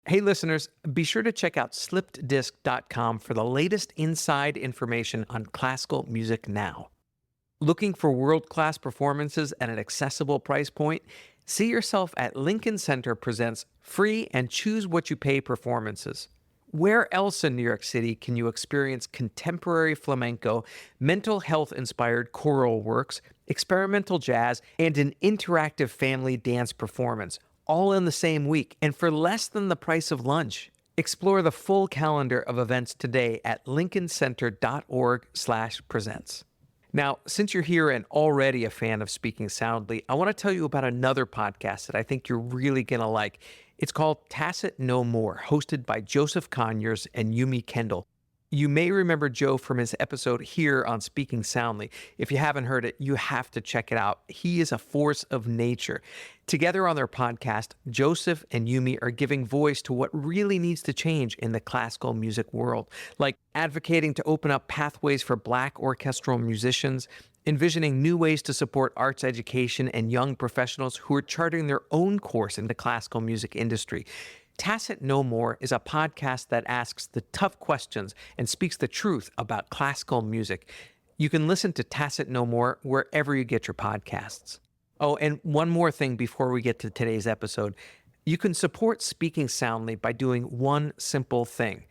Hey, listeners, be sure to check out slippeddisc.com for the latest inside information on classical music now. Looking for world-class performances at an accessible price point? See yourself at Lincoln Center presents free and choose what you pay performances. Where else in New York City can you experience contemporary flamenco, mental health-inspired choral works, experimental jazz, and an interactive family dance performance, all in the same week and for less than the price of lunch? Explore the full calendar of events today at lincolncenter.org/presents. Now, since you're here and already a fan of Speaking Soundly, I want to tell you about another podcast that I think you're really going to like. It's called Tacit No More, hosted by Joseph Conyers and Yumi Kendall. You may remember Joe from his episode here on Speaking Soundly. If you haven't heard it, you have to check it out. He is a force of nature. Together on their podcast, Joseph and Yumi are giving voice to what really needs to change in the classical music world, like advocating to open up pathways for Black orchestral musicians, envisioning new ways to support arts education and young professionals who are charting their own course in the classical music industry. Tacit No More is a podcast that asks the tough questions and speaks the truth about classical music. You can listen to Tacit No More wherever you get your podcasts. Oh, and one more thing before we get to today's episode. You can support Speaking Soundly by doing one simple thing.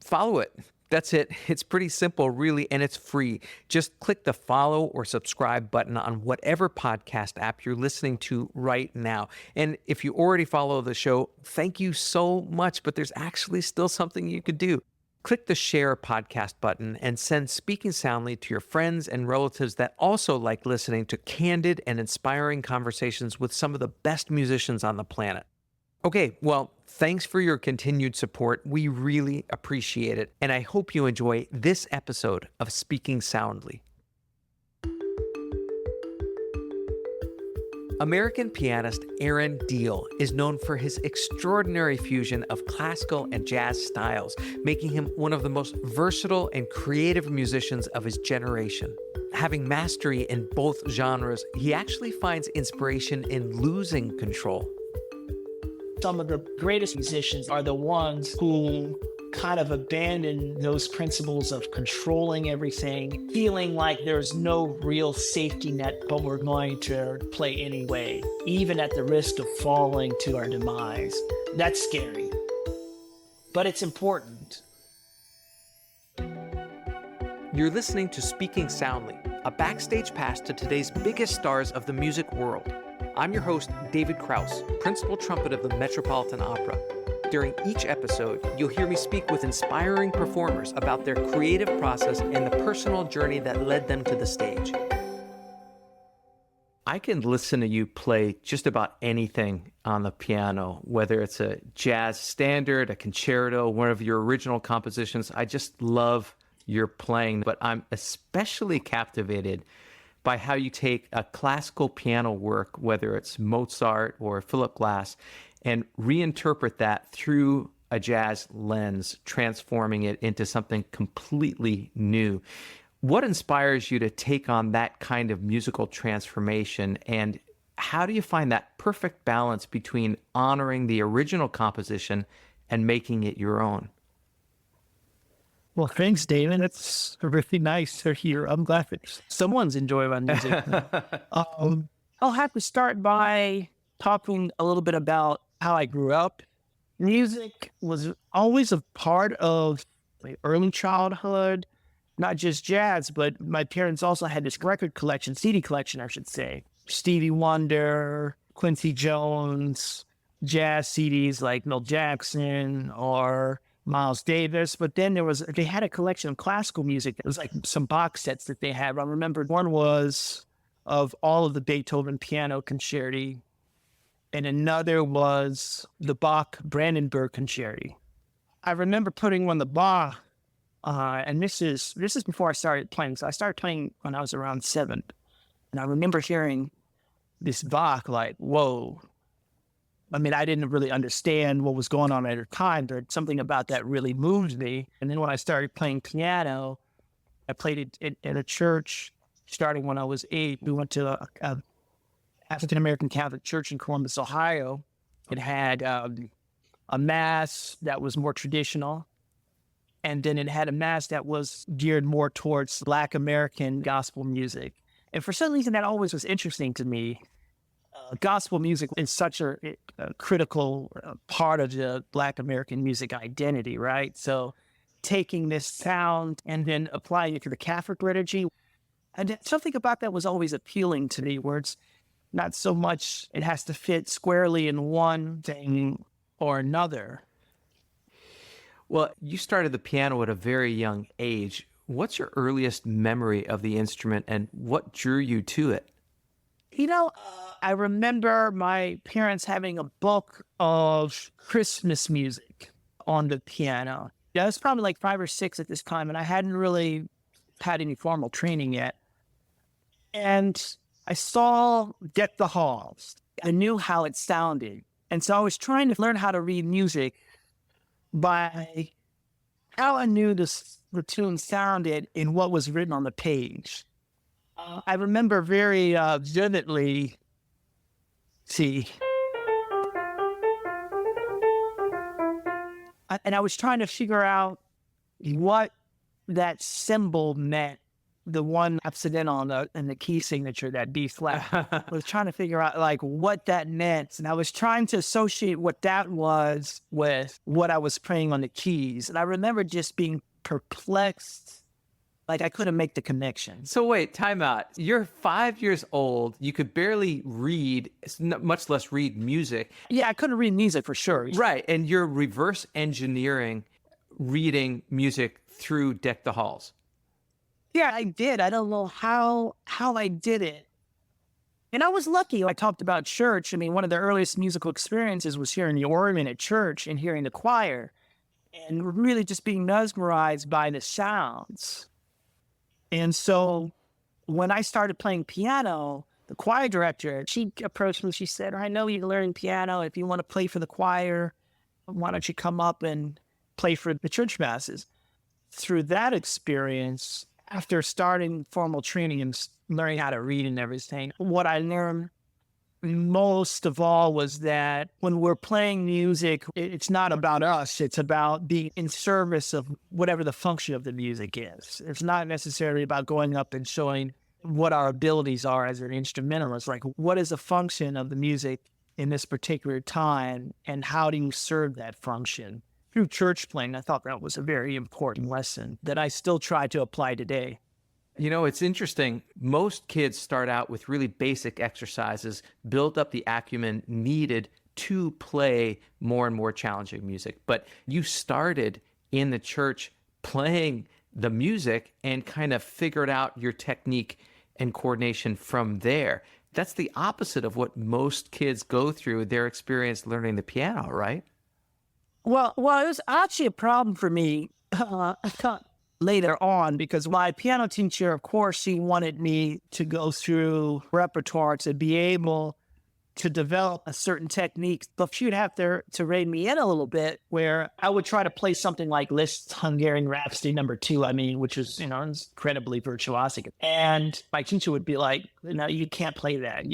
Follow it. That's it. It's pretty simple, really, and it's free. Just click the follow or subscribe button on whatever podcast app you're listening to right now. And if you already follow the show, thank you so much, but there's actually still something you could do. Click the share podcast button and send Speaking Soundly to your friends and relatives that also like listening to candid and inspiring conversations with some of the best musicians on the planet. Okay, well, thanks for your continued support. We really appreciate it, and I hope you enjoy this episode of Speaking Soundly. American pianist Aaron Diehl is known for his extraordinary fusion of classical and jazz styles, making him one of the most versatile and creative musicians of his generation. Having mastery in both genres, he actually finds inspiration in losing control. Some of the greatest musicians are the ones who kind of abandon those principles of controlling everything, feeling like there's no real safety net, but we're going to play anyway, even at the risk of falling to our demise. That's scary, but it's important. You're listening to Speaking Soundly, a backstage pass to today's biggest stars of the music world. I'm your host, David Krause, principal trumpet of the Metropolitan Opera. During each episode, you'll hear me speak with inspiring performers about their creative process and the personal journey that led them to the stage. I can listen to you play just about anything on the piano, whether it's a jazz standard, a concerto, one of your original compositions. I just love your playing, but I'm especially captivated by how you take a classical piano work, whether it's Mozart or Philip Glass, and reinterpret that through a jazz lens, transforming it into something completely new. What inspires you to take on that kind of musical transformation, and how do you find that perfect balance between honoring the original composition and making it your own? Well, thanks, David. It's really nice to hear. I'm glad that someone's enjoying my music. I'll have to start by talking a little bit about how I grew up. Music was always a part of my early childhood, not just jazz, but my parents also had this record collection, CD collection, I should say. Stevie Wonder, Quincy Jones, jazz CDs like Milt Jackson or Miles Davis, but then they had a collection of classical music. It was like some box sets that they had. I remember one was of all of the Beethoven piano concerti, and another was the Bach Brandenburg concerti. I remember putting on the Bach, and this is before I started playing. So I started playing when I was around 7, and I remember hearing this Bach like, whoa. I mean, I didn't really understand what was going on at the time, but something about that really moved me. And then when I started playing piano, I played it in a church starting when I was 8. We went to a African-American Catholic church in Columbus, Ohio. It had a mass that was more traditional. And then it had a mass that was geared more towards Black American gospel music. And for some reason, that always was interesting to me. Gospel music is such a critical part of the Black American music identity, right? So taking this sound and then applying it to the Catholic liturgy, and something about that was always appealing to me, where it's not so much it has to fit squarely in one thing or another. Well, you started the piano at a very young age. What's your earliest memory of the instrument and what drew you to it? I remember my parents having a book of Christmas music on the piano. I was probably like 5 or 6 at this time, and I hadn't really had any formal training yet. And I saw Deck the Halls. I knew how it sounded. And so I was trying to learn how to read music by how I knew the tune sounded in what was written on the page. I remember very vividly, and I was trying to figure out what that symbol meant, the one accidental in the key signature, that B flat. I was trying to figure out like what that meant. And I was trying to associate what that was with what I was playing on the keys. And I remember just being perplexed. Like I couldn't make the connection. So wait, time out. You're 5 years old. You could barely read, much less read music. Yeah, I couldn't read music for sure. Right. And you're reverse engineering reading music through Deck the Halls. Yeah, I did. I don't know how I did it. And I was lucky. I talked about church. I mean, one of the earliest musical experiences was hearing the organ at church and hearing the choir and really just being mesmerized by the sounds. And so when I started playing piano, the choir director, she approached me. She said, I know you're learning piano. If you want to play for the choir, why don't you come up and play for the church masses? Through that experience, after starting formal training and learning how to read and everything, what I learned most of all was that when we're playing music, it's not about us. It's about being in service of whatever the function of the music is. It's not necessarily about going up and showing what our abilities are as an instrumentalist. Like, what is the function of the music in this particular time, and how do you serve that function? Through church playing, I thought that was a very important lesson that I still try to apply today. You know, it's interesting. Most kids start out with really basic exercises, build up the acumen needed to play more and more challenging music. But you started in the church playing the music and kind of figured out your technique and coordination from there. That's the opposite of what most kids go through their experience learning the piano, right? Well, it was actually a problem for me later on, because my piano teacher, of course, she wanted me to go through repertoire to be able to develop a certain technique. But she would have to rein me in a little bit, where I would try to play something like Liszt's Hungarian Rhapsody No. 2, which is, incredibly virtuosic. And my teacher would be like, no, you can't play that.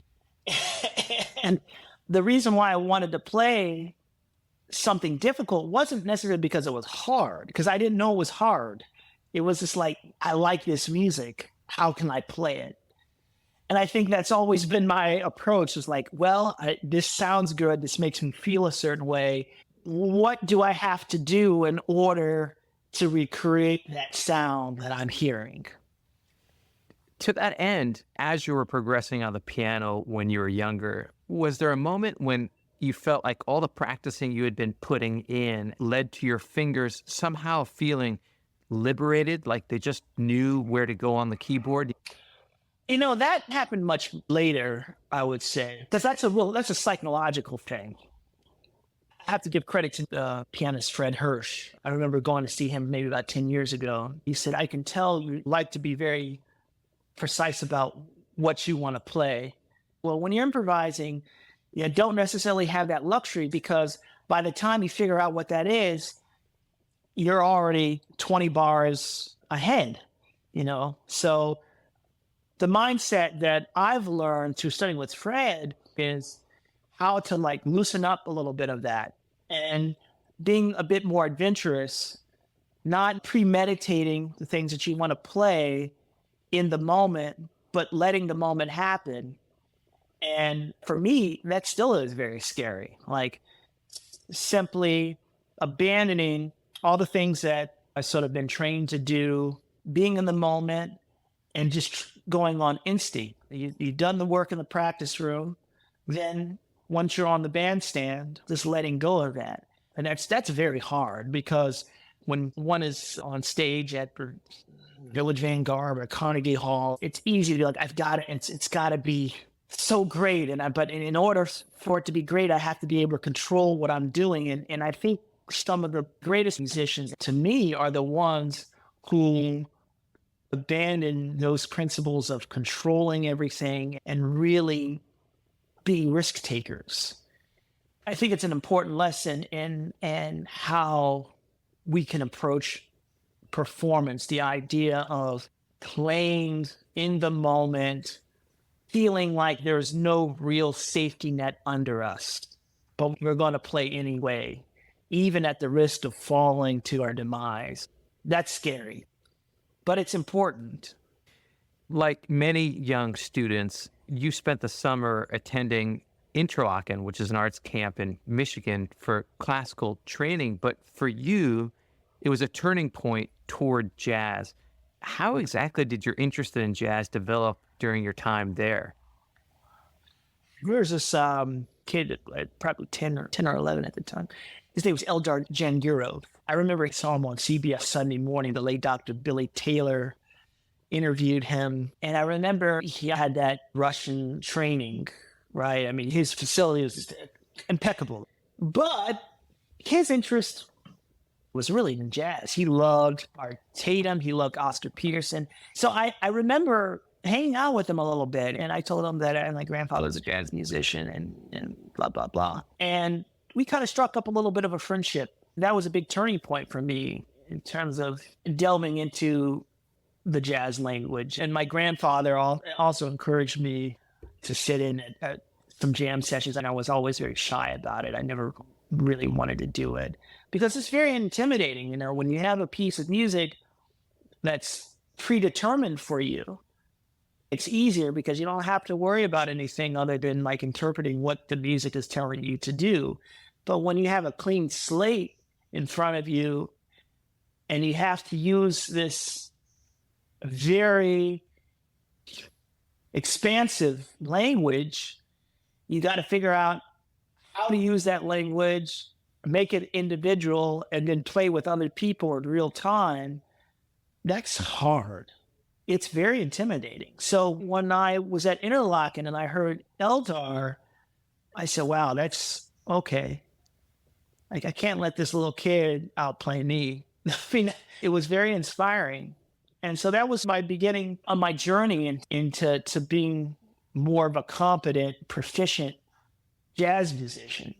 And the reason why I wanted to play something difficult wasn't necessarily because it was hard, because I didn't know it was hard. It was just like, I like this music. How can I play it? And I think that's always been my approach, is like, well, this sounds good. This makes me feel a certain way. What do I have to do in order to recreate that sound that I'm hearing? To that end, as you were progressing on the piano when you were younger, was there a moment when you felt like all the practicing you had been putting in led to your fingers somehow feeling liberated, like they just knew where to go on the keyboard? That happened much later, I would say, because that's a psychological thing. I have to give credit to the pianist Fred Hirsch. I remember going to see him maybe about 10 years ago. He said, I can tell you like to be very precise about what you want to play. Well, when you're improvising, you don't necessarily have that luxury, because by the time you figure out what that is, you're already 20 bars ahead, So the mindset that I've learned through studying with Fred is how to loosen up a little bit of that and being a bit more adventurous, not premeditating the things that you want to play in the moment, but letting the moment happen. And for me, that still is very scary. Like simply abandoning all the things that I sort of been trained to do, being in the moment and just going on instinct. You've done the work in the practice room. Then once you're on the bandstand, just letting go of that. And that's very hard, because when one is on stage at Village Vanguard or Carnegie Hall, it's easy to be like, I've got it. It's got to be so great. But in order for it to be great, I have to be able to control what I'm doing. And I think some of the greatest musicians to me are the ones who abandon those principles of controlling everything and really being risk takers. I think it's an important lesson in how we can approach performance, the idea of playing in the moment, feeling like there's no real safety net under us, but we're going to play anyway, even at the risk of falling to our demise. That's scary, but it's important. Like many young students, you spent the summer attending Interlochen, which is an arts camp in Michigan, for classical training. But for you, it was a turning point toward jazz. How exactly did your interest in jazz develop during your time there? There was this kid, probably 10 or 11 at the time. His name was Eldar Janguro. I remember I saw him on CBS Sunday Morning. The late Dr. Billy Taylor interviewed him. And I remember he had that Russian training, right? I mean, his facility was just impeccable. But his interest was really in jazz. He loved Art Tatum. He loved Oscar Peterson. So I remember hanging out with him a little bit. And I told him that my grandfather was a jazz musician and blah, blah, blah. And we kind of struck up a little bit of a friendship. That was a big turning point for me in terms of delving into the jazz language. And my grandfather also encouraged me to sit in at some jam sessions. And I was always very shy about it. I never really wanted to do it because it's very intimidating. You know, when you have a piece of music that's predetermined for you, it's easier because you don't have to worry about anything other than like interpreting what the music is telling you to do. But when you have a clean slate in front of you and you have to use this very expansive language, you got to figure out how to use that language, make it individual, and then play with other people in real time. That's hard. It's very intimidating. So when I was at Interlochen and I heard Eldar, I said, wow, that's okay. Like, I can't let this little kid outplay me. I mean, it was very inspiring. And so that was my beginning on my journey into being more of a competent, proficient jazz musician.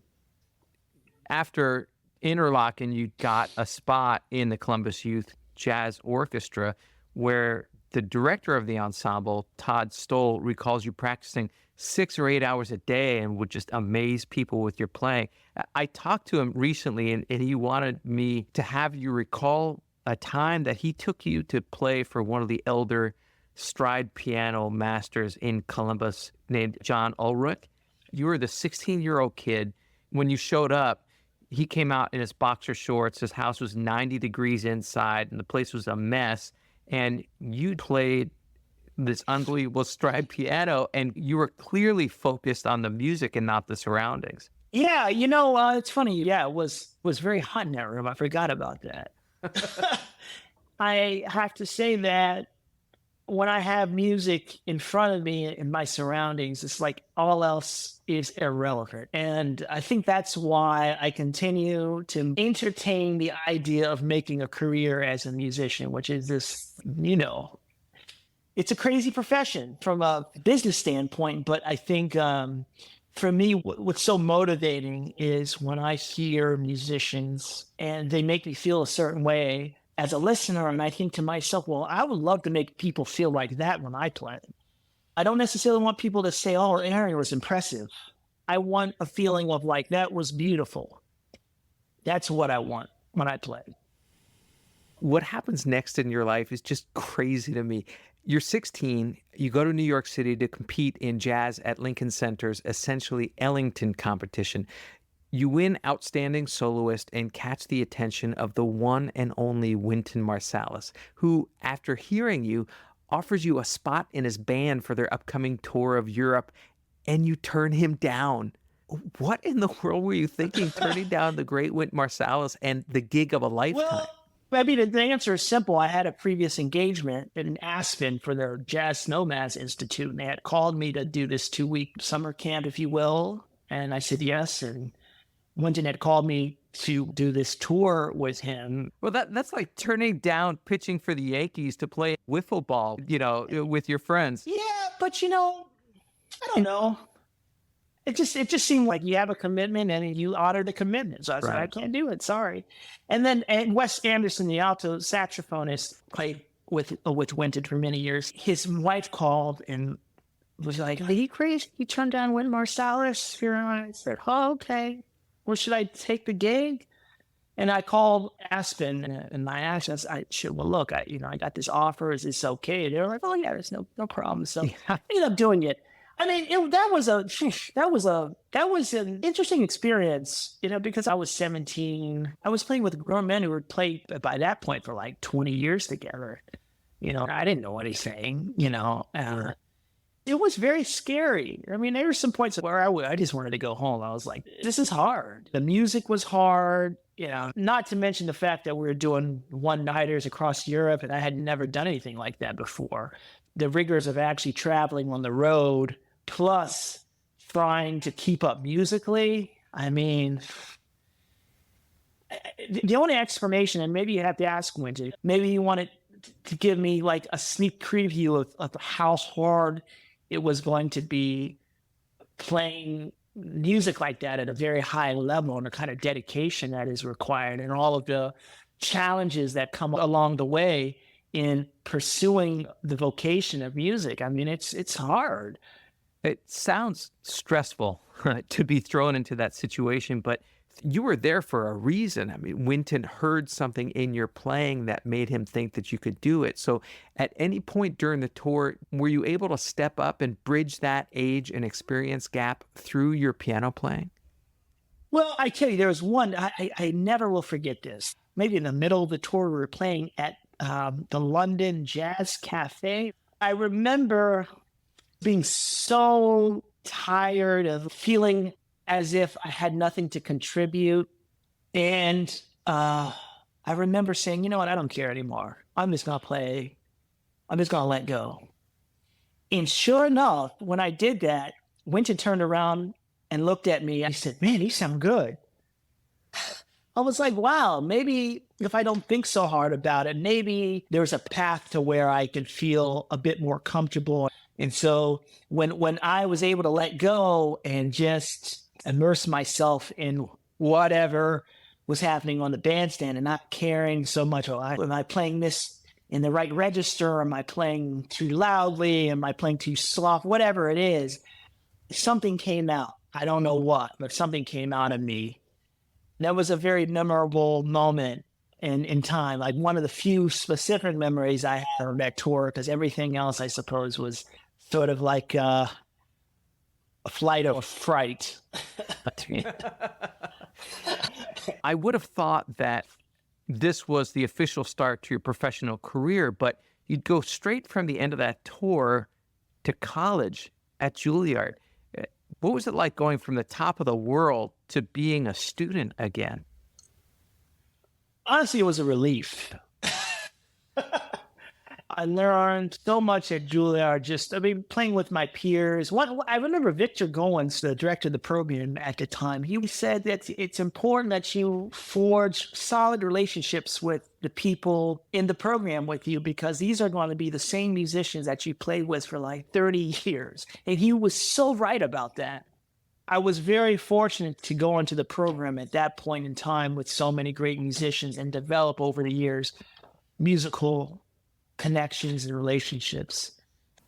After Interlochen, you got a spot in the Columbus Youth Jazz Orchestra, where the director of the ensemble, Todd Stoll, recalls you practicing 6 or 8 hours a day and would just amaze people with your playing. I talked to him recently, and he wanted me to have you recall a time that he took you to play for one of the elder stride piano masters in Columbus named John Ulrich. You were the 16-year-old kid. When you showed up, he came out in his boxer shorts. His house was 90 degrees inside, and the place was a mess. And you played this unbelievable stride piano, and you were clearly focused on the music and not the surroundings. Yeah, it's funny. Yeah, it was very hot in that room. I forgot about that. I have to say that when I have music in front of me in my surroundings, it's like all else is irrelevant. And I think that's why I continue to entertain the idea of making a career as a musician, which is this, it's a crazy profession from a business standpoint. But I think for me, what's so motivating is when I hear musicians and they make me feel a certain way as a listener, and I think to myself, well, I would love to make people feel like that when I play. I don't necessarily want people to say, oh, Aaron was impressive. I want a feeling of like, that was beautiful. That's what I want when I play. What happens next in your life is just crazy to me. You're 16, you go to New York City to compete in jazz at Lincoln Center's Essentially Ellington competition. You win Outstanding Soloist and catch the attention of the one and only Wynton Marsalis, who, after hearing you, offers you a spot in his band for their upcoming tour of Europe, and you turn him down. What in the world were you thinking, turning down the great Wynton Marsalis and the gig of a lifetime? Well, I mean, the answer is simple. I had a previous engagement in Aspen for their Jazz Snowmass Institute, and they had called me to do this 2-week summer camp, if you will. And I said yes. And Wynton had called me to do this tour with him. Well, that's like turning down pitching for the Yankees to play wiffle ball, with your friends. Yeah, but I don't know. It just seemed like you have a commitment and you honor the commitment. So I said, Right. I can't do it. Sorry. And then Wes Anderson, the alto saxophonist, played with Wynton for many years. His wife called and was like, "Are you crazy? You turned down Wynton Marsalis?" I said, "Oh, okay. Well, should I take the gig?" And I called Aspen and I asked, I said, "Well, look, I got this offer. Is this okay?" They're like, "Oh yeah, there's no problem." So I ended up doing it. I mean, that was an interesting experience, because I was 17. I was playing with grown men who had played by that point for like 20 years together. I didn't know anything. It was very scary. I mean, there were some points where I just wanted to go home. I was like, this is hard. The music was hard. Not to mention the fact that we were doing one-nighters across Europe, and I had never done anything like that before. The rigors of actually traveling on the road, plus trying to keep up musically. I mean, the only explanation, and maybe you have to ask Wynton, maybe you wanted to give me like a sneak preview of how hard it was going to be playing music like that at a very high level and the kind of dedication that is required and all of the challenges that come along the way in pursuing the vocation of music. I mean, it's hard. It sounds stressful to be thrown into that situation, but you were there for a reason. I mean, Wynton heard something in your playing that made him think that you could do it. So at any point during the tour, were you able to step up and bridge that age and experience gap through your piano playing? Well, I tell you, there was one, I never will forget this. Maybe in the middle of the tour, we were playing at the London Jazz Cafe. I remember being so tired of feeling as if I had nothing to contribute. And I remember saying, you know what, I don't care anymore. I'm just going to play. I'm just going to let go. And sure enough, when I did that, Wynton turned around and looked at me. I said, "Man, you sound good." I was like, wow, maybe if I don't think so hard about it, maybe there's a path to where I can feel a bit more comfortable. And so when I was able to let go and just immerse myself in whatever was happening on the bandstand and not caring so much, am I playing this in the right register? Am I playing too loudly? Am I playing too soft? Whatever it is, something came out. I don't know what, but something came out of me. That was a very memorable moment in time, like one of the few specific memories I had on that tour, because everything else, I suppose, was sort of like a flight of fright. I would have thought that this was the official start to your professional career, but you'd go straight from the end of that tour to college at Juilliard. What was it like going from the top of the world to being a student again? Honestly, it was a relief. I learned so much at Juilliard, playing with my peers. I remember Victor Goins, the director of the program at the time, he said that it's important that you forge solid relationships with the people in the program with you, because these are going to be the same musicians that you played with for like 30 years. And he was so right about that. I was very fortunate to go into the program at that point in time with so many great musicians and develop over the years musical connections and relationships.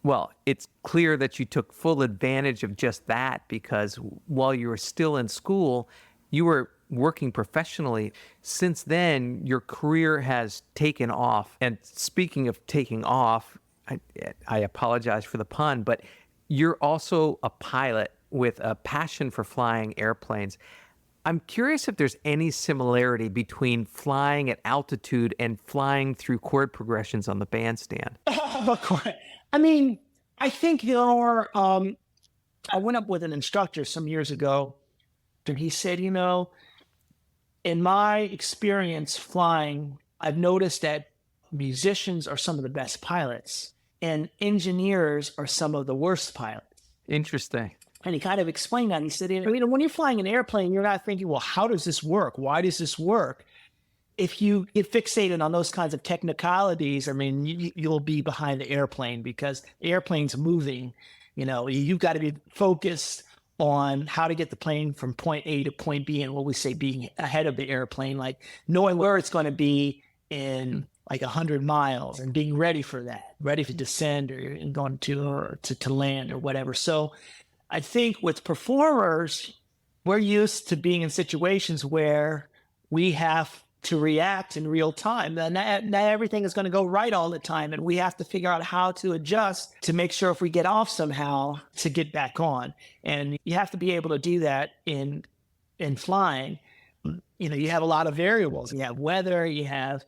Well, it's clear that you took full advantage of just that, because while you were still in school, you were working professionally. Since then, your career has taken off. And speaking of taking off, I apologize for the pun, but you're also a pilot with a passion for flying airplanes. I'm curious if there's any similarity between flying at altitude and flying through chord progressions on the bandstand. Of course. I mean, I think there are, I went up with an instructor some years ago, and he said, in my experience flying, I've noticed that musicians are some of the best pilots and engineers are some of the worst pilots. Interesting. And he kind of explained that. He said, when you're flying an airplane, you're not thinking, well, how does this work? Why does this work? If you get fixated on those kinds of technicalities, I mean, you'll be behind the airplane because the airplane's moving. You've got to be focused on how to get the plane from point A to point B, and what we say being ahead of the airplane, like knowing where it's going to be in like 100 miles and being ready for that, ready to descend or going to land or whatever. So I think with performers, we're used to being in situations where we have to react in real time. Not everything is going to go right all the time, and we have to figure out how to adjust to make sure if we get off somehow to get back on. And you have to be able to do that in flying. You have a lot of variables. You have weather, you have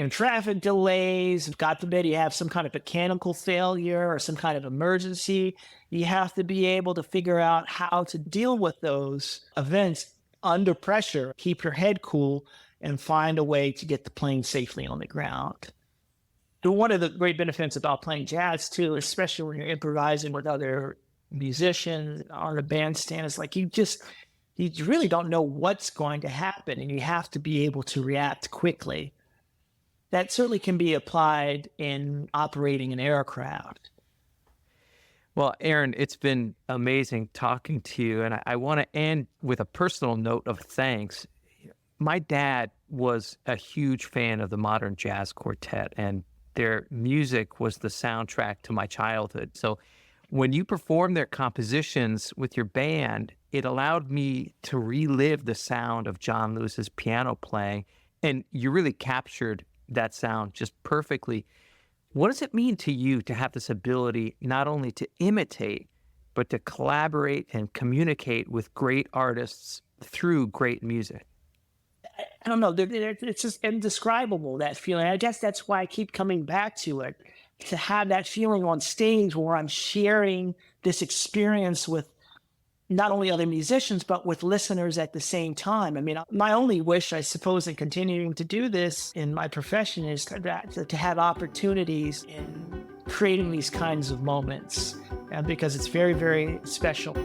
traffic delays, God forbid you have some kind of mechanical failure or some kind of emergency. You have to be able to figure out how to deal with those events under pressure, keep your head cool, and find a way to get the plane safely on the ground. One of the great benefits about playing jazz, too, especially when you're improvising with other musicians on a bandstand, is like you really don't know what's going to happen, and you have to be able to react quickly. That certainly can be applied in operating an aircraft. Well, Aaron, it's been amazing talking to you, and I want to end with a personal note of thanks. My dad was a huge fan of the Modern Jazz Quartet, and their music was the soundtrack to my childhood. So when you performed their compositions with your band, it allowed me to relive the sound of John Lewis's piano playing, and you really captured that sound just perfectly. What does it mean to you to have this ability not only to imitate, but to collaborate and communicate with great artists through great music? I don't know. It's just indescribable, that feeling. I guess that's why I keep coming back to it, to have that feeling on stage where I'm sharing this experience with not only other musicians, but with listeners at the same time. I mean, my only wish, I suppose, in continuing to do this in my profession is to have opportunities in creating these kinds of moments, because it's very, very special.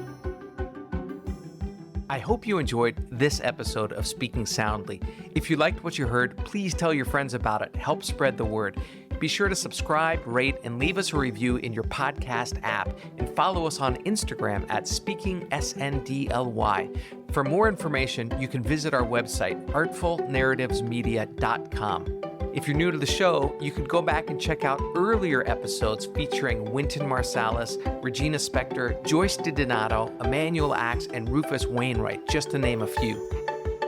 I hope you enjoyed this episode of Speaking Soundly. If you liked what you heard, please tell your friends about it. Help spread the word. Be sure to subscribe, rate, and leave us a review in your podcast app, and follow us on Instagram at SpeakingSNDLY. For more information, you can visit our website, artfulnarrativesmedia.com. If you're new to the show, you can go back and check out earlier episodes featuring Wynton Marsalis, Regina Spektor, Joyce DiDonato, Emmanuel Axe, and Rufus Wainwright, just to name a few.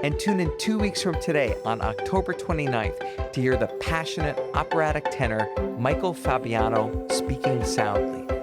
And tune in 2 weeks from today on October 29th to hear the passionate operatic tenor Michael Fabiano speaking soundly.